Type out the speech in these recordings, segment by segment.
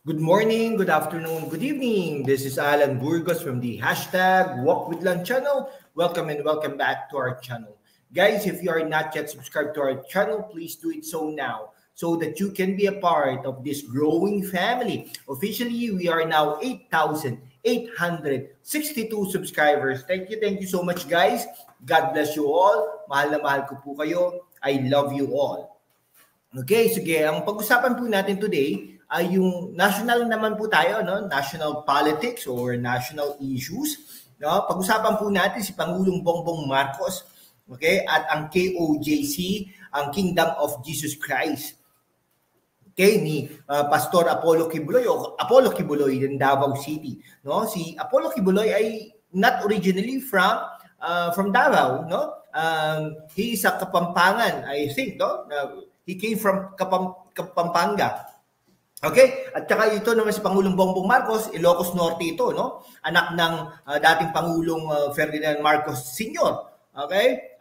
Good morning, good afternoon, good evening. This is Alan Burgos from the hashtag Walk with Lan channel. Welcome and welcome back to our channel. Guys, if you are not yet subscribed to our channel, please do it so now so that you can be a part of this growing family. Officially, we are now 8,862 subscribers. Thank you so much, guys. God bless you all. Mahal na mahal ko po kayo. I love you all. Okay, sige. Ang pag-usapan po natin today ay yung national naman po tayo, no? National politics or national issues. No? Pag-usapan po natin si Pangulong Bongbong Marcos, okay? At ang KOJC, ang Kingdom of Jesus Christ. Okay, ni Pastor Apollo Kibuloy o Apollo Kibuloy in Davao City, no? Si Apollo Kibuloy ay not originally from Davao, no? He is a Kapampangan, I think, no? He came from Kapampangan. Okay? At saka ito naman si Pangulong Bongbong Marcos, Ilocos Norte ito, no? Anak ng dating Pangulong Ferdinand Marcos Sr. Okay?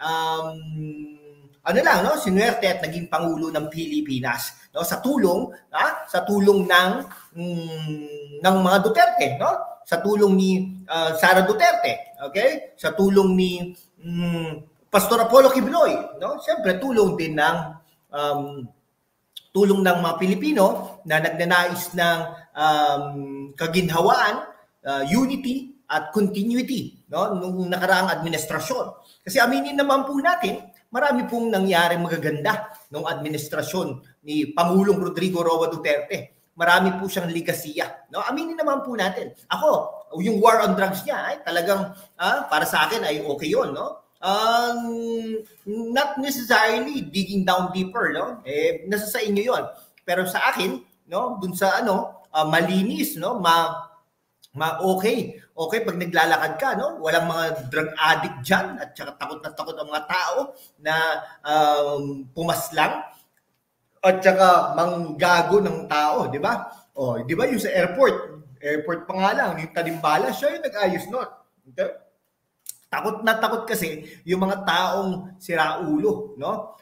Ano lang, no? Sinuwerte at naging Pangulo ng Pilipinas, no? Sa tulong ng mga Duterte, no? Sa tulong ni Sara Duterte, okay? Sa tulong ni Pastor Apollo Kibuloy, no? Siyempre tulong din ng mga Pilipino na nagnanais ng kaginhawaan, unity at continuity, no, nung nakaraang administrasyon. Kasi aminin naman po natin, marami pong nangyari magaganda nung administrasyon ni Pangulong Rodrigo Roa Duterte. Marami po siyang ligasiya, no? Aminin naman po natin. Ako, yung war on drugs niya ay talagang para sa akin ay okay 'yon, no? Not necessarily digging down deeper, no? Nasa sa inyo 'yon. Pero sa akin, no, dun sa malinis, no, okay pag naglalakad ka, no? Walang mga drug addict diyan at saka takot na takot ang mga tao na pumaslang at saka manggago ng tao, di ba? Oh, di ba yung sa airport pa nga lang, yung talimbala, siya yung nag-ayos nun. Okay? Takot na takot kasi yung mga taong siraulo, no?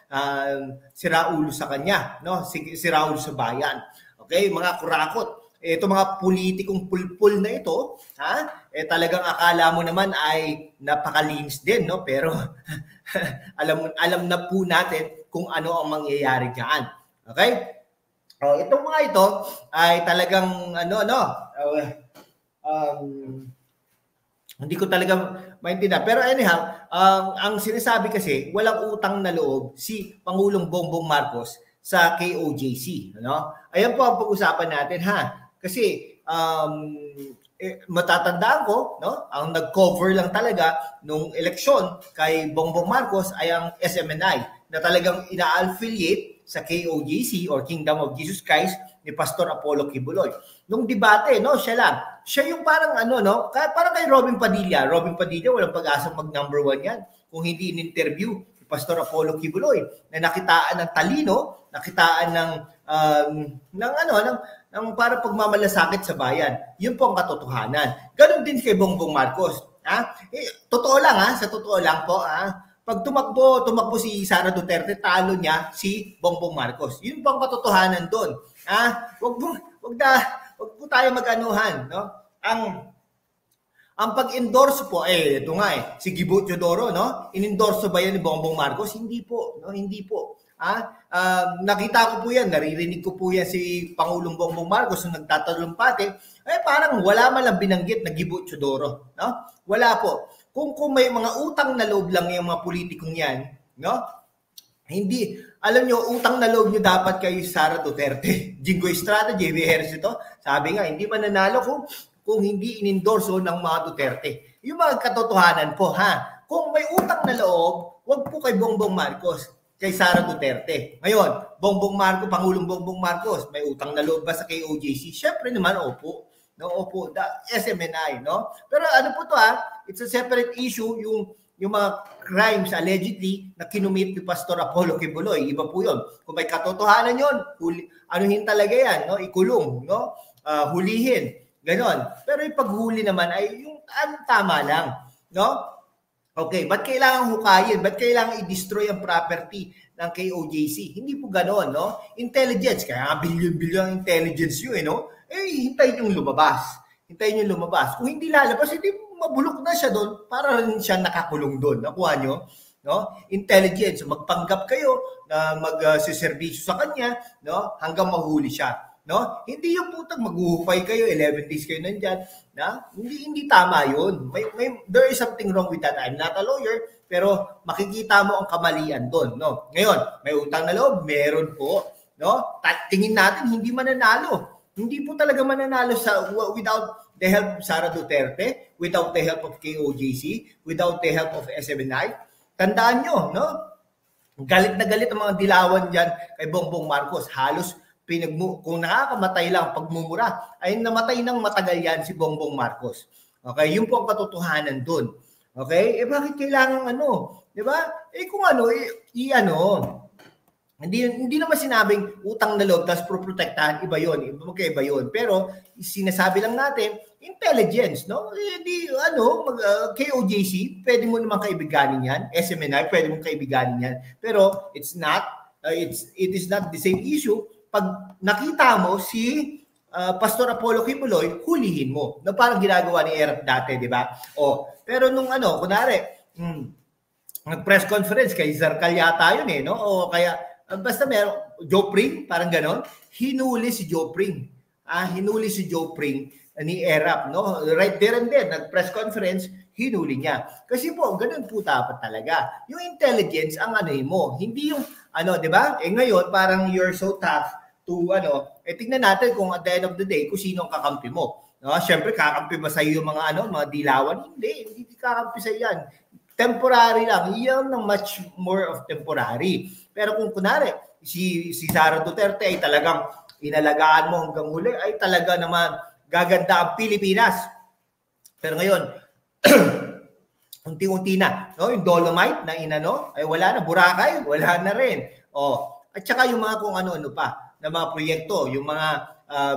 Siraulo sa kanya, no? Siraulo sa bayan. Okay, mga kurakot. Ito mga politikong pulpul na ito, talagang akala mo naman ay napakalinis din, no? Pero alam na po natin kung ano ang mangyayari diyan. Okay? Itong mga ito ay talagang hindi ko talaga maintindihan. Pero anyhow, ang sinasabi kasi, walang utang na loob si Pangulong Bongbong Marcos sa KOJC. Ano? Ayan po ang pag-usapan natin, ha? Kasi matatandaan ko, no? Ang nag-cover lang talaga nung eleksyon kay Bongbong Marcos ay ang SMNI na talagang ina-affiliate sa KOJC or Kingdom of Jesus Christ ni Pastor Apollo Kibuloy. Nung debate, no, siya yung parang parang kay Robin Padilla. Robin Padilla, walang pag-asang mag-number 1 yan kung hindi in-interview ni Pastor Apollo Kibuloy na nakitaan ng talino, nakitaan ng para pagmamalasakit sa bayan. Yun po ang katotohanan. Ganon din kay Bongbong Marcos. Totoo lang, sa totoo lang po, pag tumakbo si Sara Duterte, talo niya si Bongbong Marcos. Yun po ang katotohanan doon. Wag po tayo mag-anuhan, no? Ang pag-endorse po ito nga si Gibo Teodoro, no? In-endorse ba yan ni Bongbong Marcos? Hindi po, no? Hindi po. Nakita ko po yan, naririnig ko po yan si Pangulong Bongbong Marcos nung nagtatalumpati, parang wala man lang binanggit na Gibo Teodoro, no? Wala po. Kung may mga utang na loob lang yung mga politikong yan, no? Hindi, alam nyo, utang na loob nyo dapat kay Sara Duterte. Jingo Estrada, JV Harris ito, sabi nga, hindi mananalo kung hindi inendorso ng mga Duterte. Yung mga katotohanan po, kung may utang na loob, wag po kay Bongbong Marcos, kay Sara Duterte. Ngayon, Pangulong Bongbong Marcos, may utang na loob ba sa KOJC? Siyempre naman, opo. No, opo, SMNI, no? Pero ano po to, it's a separate issue, yung mga crimes allegedly na kinumit ni Pastor Apollo Kibuloy. Iba po 'yon. Kung may katotohanan 'yon, anuhin talaga 'yan, no? Ikulong, no? Hulihin, ganon. Pero yung paghuli naman ay yung tama lang, no? Okay, ba't kailangan hukayin? Ba't kailangan i-destroy ang property ng KOJC? Hindi po ganon, no? Intelligence, kaya billion-billion intelligence yun, no? hintayin yung lumabas. Hintayin yung lumabas. Kung hindi lalabas, hindi mabulok na siya doon para rin siya nakakulong doon. Nakuha nyo? No? Intelligence. Magpanggap kayo na magsiservisyo sa kanya, no? Hanggang mahuli siya. No? Hindi yung putang maghuhupay kayo, 11 days kayo nandyan. Na? Hindi tama yun. There is something wrong with that. I'm not a lawyer, pero makikita mo ang kamalian doon. No? Ngayon, may utang na loob, meron po. No? Tingin natin, hindi mananalo. Hindi po talaga mananalo without the help of Sara Duterte, without the help of KOJC, without the help of SMNI. Tandaan nyo, no? Galit na galit ang mga dilawan dyan kay Bongbong Marcos. Halos kung nakakamatay lang pagmumura, ay namatay ng matagal yan si Bongbong Marcos. Okay? Yun po ang katotohanan doon. Okay? Bakit kailangan di ba? Kung hindi naman sinabing utang na loob tapos protektahan, iba yun. Magkaiba yun. Pero sinasabi lang natin, intelligence, no? KOJC, pwede mo naman kaibiganin yan. SMNI, pwede mo kaibiganin yan. Pero it is not the same issue. Pag nakita mo si Pastor Apollo Kibuloy, hulihin mo. Na parang ginagawa ni Erap dati, di ba? Pero nung kunwari, nag-press conference kay Zarcal yata yun no? O kaya, basta meron, Joe Pring, parang ganon, hinuli si Joe Pring. Hinuli si Joe Pring ni Erap, no? Right there and then, nag-press conference, hinuli niya. Kasi po, ganun po dapat talaga. Yung intelligence, ang mo, hindi yung, di ba? Ngayon, parang you're so tough to, tingnan natin kung at the end of the day, kung sino ang kakampi mo. No? Siyempre, kakampi ba sa'yo yung mga, mga dilawan? Hindi kakampi sa'yo yan. Temporary lang. Yan ang much more of temporary. Pero kung kunwari, si Sara Duterte ay talagang inalagaan mo hanggang huli, ay talaga naman gaganda ang Pilipinas. Pero ngayon, unti-unti na. No? Yung Dolomite na ay wala na. Boracay, wala na rin. At saka yung mga kung ano-ano pa na mga proyekto, yung mga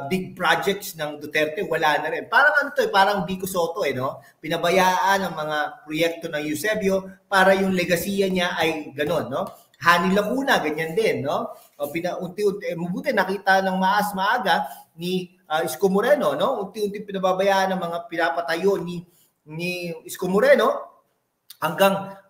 big projects ng Duterte, wala na rin. Parang parang Vico Soto, no? Pinabayaan ang mga proyekto ng Eusebio para yung legasiya niya ay ganon, no? Hani Lacuna, ganyan din, no? Unti-unti, mabuti nakita ng maaga ni Isko Moreno, no? Unti-unti pinababayaan ng mga pinapatayo ni Isko Moreno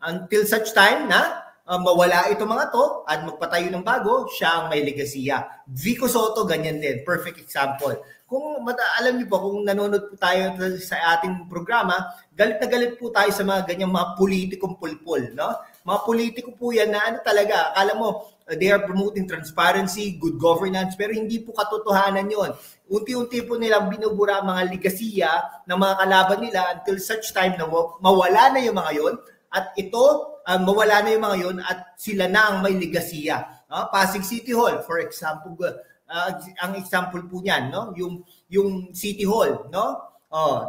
until such time na mawala ito mga to at magpatayo ng bago, siya ang may legasiya. Vico Soto, ganyan din. Perfect example. Kung alam niyo po, kung nanonood po tayo sa ating programa, galit na galit po tayo sa mga ganyang mga politikong pulpul, no? Mga politiko po yan na talaga, akala mo, they are promoting transparency, good governance, pero hindi po katotohanan yon. Unti-unti po nilang binubura mga legasiya ng mga kalaban nila until such time na mawala na yung mga yon at ito, mawala na yung mga yon at sila na ang may legasiya. Pasig City Hall, for example, ang example po niyan, no? Yung City Hall, no?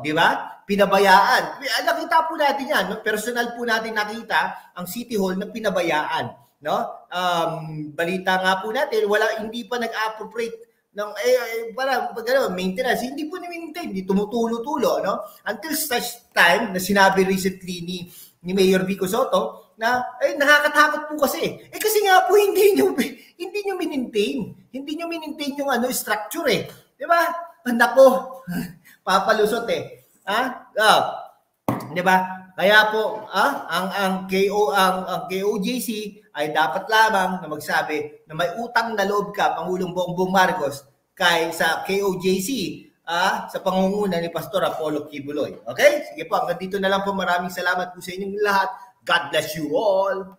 Di ba? Pinabayaan. Nakita po natin yan, no? Personal po natin nakita ang City Hall na pinabayaan, no? Balita nga po natin, hindi pa nag-appropriate ng para maintenance, hindi po ni-maintain, hindi tumutulo-tulo, no? Until such time na sinabi recently ni Mayor Vico Soto na nakakatakot po kasi. Kasi nga po hindi nyo maintain. Hindi nyo maintain yung structure 'Di ba? Nako, papalusot Di ba? Kaya po, ang KOJC ay dapat lamang na magsabi na may utang na loob ka, Pangulong Bongbong Marcos, sa KOJC, sa pangunguna ni Pastor Apollo Kibuloy. Okay? Sige po, hanggang dito na lang po. Maraming salamat po sa inyong lahat. God bless you all.